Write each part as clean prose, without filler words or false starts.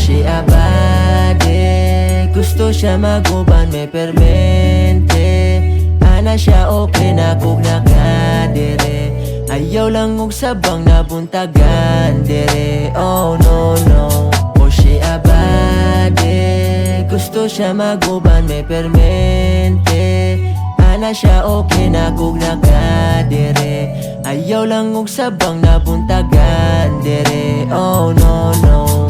she abade, gusto siya maguban may permente. Ana siya okay na kung nakadere, ayaw lang og sabang nabuntagan dere. Oh no no. Oh she abade, gusto siya maguban may permente. Ana siya okay na kung nakadere, ayaw lang og sabang nabuntagan dere. Oh no no.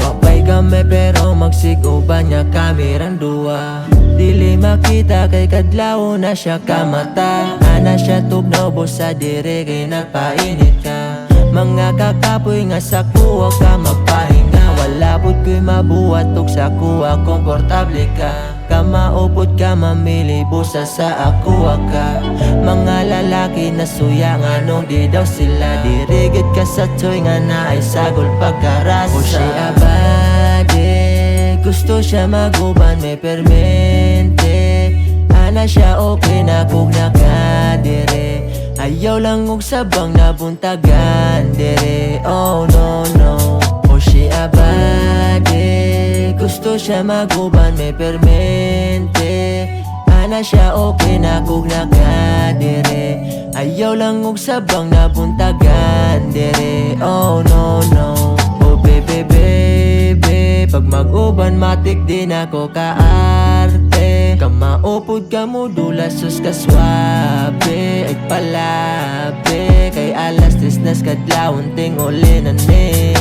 Papay kami pero magsiguban niya kami randua. Dili makita kay kadlaw na siya kamata. Ana siya tugnaw sa dire kay nagpainit ka. Mga kakapoy nga sa kuwa ka magpahinga. Wala pud ko'y mabuhat og sa kuwa komportable ka. Kamaupod ka mamili busa sa akuha ka. Mga lalaki na suya nga nung di daw sila. Dirigid ka sa toy nga na ay sagol pagkarasa. O she abade, gusto siya maguban may permente. Ana siya okay na kung nakadere, ayaw lang og sabang nabuntagan dere. Oh no no. O she abade, gusto siya maguban may permente. Ana siya okay na kung nakadere, ayaw lang og sabang nabuntagan dere. Oh no no. Oh baby baby, pag mag-uban matik din ako kaarte. Kamaupod ka mo dulas sus ka swabe. Ay palabe, kay alas 3 nas kadlawon ting uli na ni.